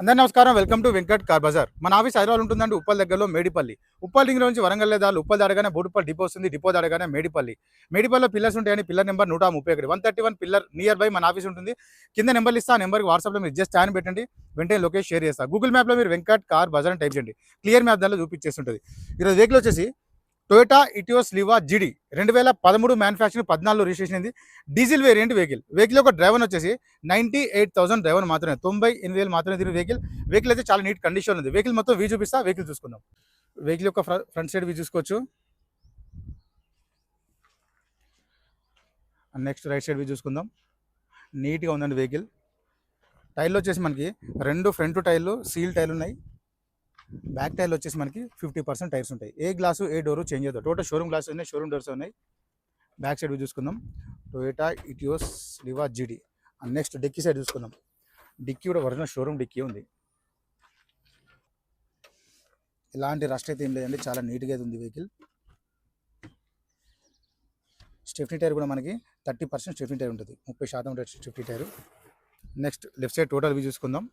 అందరికీ నమస్కారం. Welcome to Venkat Car Bazaar. మన ఆఫీస్ హైదరాబాద్ ఉంటుందండి, ఉప్పల్ దగ్గరలో మేడిపల్లి. ఉప్పల్ రింగ్ నుంచి వరంగల్ దారి ఉప్పల్ దాడగానే బోడుప్పల్ డిపో వస్తుంది. డిపో దాడగానే మేడిపల్లి. మేడిపల్లిలో పిల్లర్స్ ఉంటాయని pillar number 131 131 pillar near by మన ఆఫీస్ ఉంటుంది. కింద నెంబర్లు ఇస్తా, ఆ నెంబర్కి వాట్సాప్లో మీరు జస్ట్ ట్యాన్ పెట్టండి, వెంటనే లొకేషన్ షేర్ చేస్తా. గూగుల్ మ్యాప్లో మీరు వెంకట్ కార్ బజార్ అని టైప్ చేయండి, క్లియర్ మ్యాప్ దానిలో చూపించేస్తుంటుంది. ఈరోజు వెహికల్ వచ్చేసి Toyota Etios Liva GD 2013 manufacturing 14 registration అయింది. డీజిల్ వేరియంట్ వెహికల్ యొక్క డ్రైవర్ వచ్చేసి 98,000 డ్రైవర్ మాత్రమే, 98,000 మాత్రమే దీని వెహికల్ అయితే చాలా నీట్ కండిషన్ ఉంది. వెహికల్ మొత్తం వ్యూ చూపిస్తా, వెహికల్ చూసుకుందాం. వెహికల్ యొక్క ఫ్రంట్ సైడ్ వ్యూ చూసుకోవచ్చు, నెక్స్ట్ రైట్ సైడ్ వ్యూ చూసుకుందాం. నీట్గా ఉందండి వెహికల్. టైర్లు వచ్చేసి మనకి 2 ఫ్రంట్ టైర్లు సీల్ టైర్లు ఉన్నాయి. బ్యాక్ టైర్లు వచ్చేసి మనకి 50% టైర్స్ ఉంటాయి. ఏ గ్లాసు ఏ డోరు చేంజ్ అవుతుంది. టోటల్ షోరూమ్ గ్లాస్ ఉన్నాయి, షోరూమ్ డోర్స్ ఉన్నాయి. బ్యాక్ సైడ్ చూసుకుందాం, Toyota Etios Liva GD. Next dicky side చూసుకుందాం. డిక్కీ కూడా ఒరిజినల్ షోరూమ్ డిక్కీ ఉంది. ఎలాంటి రస్ట్ అయితే ఏం లేదండి, చాలా నీట్గా ఉంది వెహికల్. స్టెఫ్నీ టైర్ కూడా మనకి 30% స్టెఫ్నీ టైర్ ఉంటుంది, 30% stepney tyre. Next left side total view చూసుకుందాం.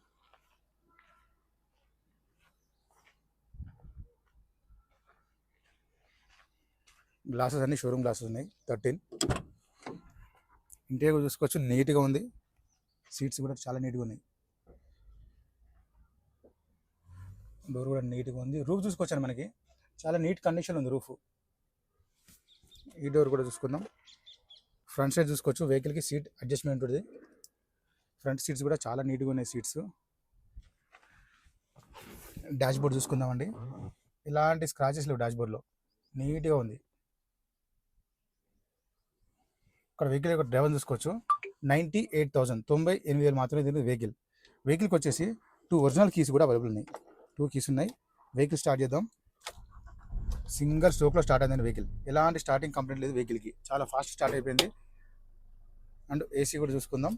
గ్లాసెస్ అన్ని షోరూమ్ గ్లాసెస్ ఉన్నాయి, 13. ఇంటీరియర్ చూసుకోవచ్చు, నీట్గా ఉంది. సీట్స్ కూడా చాలా నీట్గా ఉన్నాయి. డోర్ కూడా నీట్గా ఉంది. రూఫ్ చూసుకోవచ్చండి, మనకి చాలా నీట్ కండిషన్ ఉంది రూఫ్. ఈ డోర్ కూడా చూసుకుందాం. ఫ్రంట్ సైడ్ చూసుకోవచ్చు, వెహికల్కి సీట్ అడ్జస్ట్మెంట్ ఉంటుంది. ఫ్రంట్ సీట్స్ కూడా చాలా నీట్గా ఉన్నాయి సీట్స్. డాష్ బోర్డ్ చూసుకుందామండి, ఇలాంటి స్క్రాచెస్ లేవు డాష్ బోర్డ్లో, నీట్గా ఉంది. ఇక్కడ వెహికల్ యొక్క డ్రైవర్ చూసుకోవచ్చు, 98,000 98,000 మాత్రమే దీని వెహికల్కి వచ్చేసి 2 ఒరిజినల్ కీస్ కూడా అవైలబుల్ ఉన్నాయి. 2 కీస్ ఉన్నాయి. వెహికల్ స్టార్ట్ చేద్దాం. సింగల్ స్ట్రోక్లో స్టార్ట్ అయిందండి వెహికల్, ఎలాంటి స్టార్టింగ్ కంప్లైంట్ లేదు వెహికల్కి, చాలా ఫాస్ట్ స్టార్ట్ అయిపోయింది. అండ్ ఏసీ కూడా చూసుకుందాం.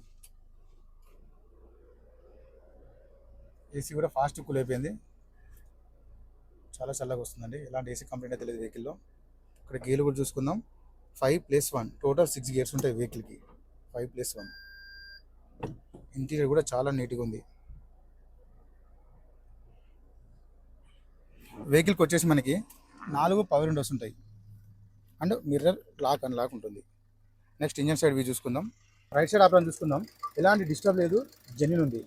ఏసీ కూడా ఫాస్ట్ కూల్ అయిపోయింది, చాలా చల్లగా వస్తుందండి. ఎలాంటి ఏసీ కంప్లైంట్ అయితే లేదు వెహికల్లో. ఇక్కడ గేర్లు కూడా చూసుకుందాం. 5+1 టోటల్ 6 గేర్స్ ఉంటాయి వెహికల్కి, 5+1. ఇంటీరియర్ కూడా చాలా నీట్గా ఉంది. వెహికల్కి వచ్చేసి మనకి 4 పవర్ విండోస్ ఉంటాయి and mirror lock and lock ఉంటుంది. నెక్స్ట్ ఇంజన్ సైడ్ వ్యూ చూసుకుందాం. రైట్ సైడ్ ఆపరేషన్ చూసుకుందాం, ఎలాంటి డిస్టర్బ్ లేదు, జెన్యూన్ ఉంది.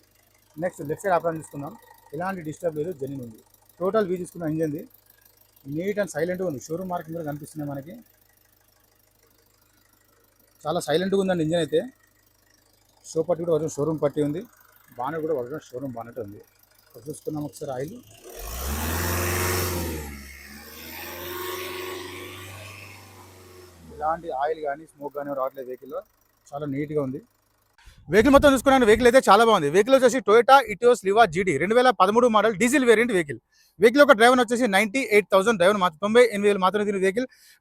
నెక్స్ట్ లెఫ్ట్ సైడ్ ఆపరేషన్ చూసుకుందాం, ఎలాంటి డిస్టర్బ్ లేదు, జెన్యూన్ ఉంది. టోటల్ వ్యూ చూసుకుందాం. ఇంజన్ది నీట్ అండ్ సైలెంట్గా ఉంది. షోరూమ్ మార్కింగ్ కూడా కనిపిస్తున్నాయి మనకి, చాలా సైలెంట్గా ఉందండి ఇంజన్ అయితే. షో పట్టి కూడా ఒరిజినల్ షోరూమ్ పట్టి ఉంది. బానెట్ కూడా ఒరిజినల్ షోరూమ్ బానెట్ ఉంది. చూసుకున్నాం ఒకసారి. ఆయిల్ ఇలాంటి ఆయిల్ కానీ స్మోక్ కానీ రావట్లేదు వెహికల్లో, చాలా నీట్గా ఉంది. వెహికల్ మొత్తం చూసుకున్నాను, వెహికల్ అయితే చాలా బాగుంది. వెహికల్ వచ్చేసి Toyota Etios Liva GD 2013 model diesel variant vehicle యొక్క డ్రైవర్ వచ్చేసి 98,000 డ్రైవర్ మాత్రం, 98,000 మాత్రమే దీని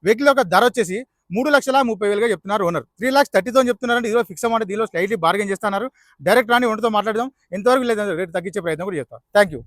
వెహికల్ యొక్క ధర వచ్చేసి 3,30,000 చెప్తున్నారు ఓనర్. 3,30,000 చెప్తున్నారంటే ఇదిలో ఫిక్స్ అమౌంట్, దీనిలో స్లైట్లీ బార్గెన్ చేస్తున్నారు. డైరెక్ట్ రాని ఓనర్తో మాట్లాడదాం, ఎంతవరకు లేదు రేట్ తగ్గించే ప్రయత్నం కూడా చేస్తాం. Thank you.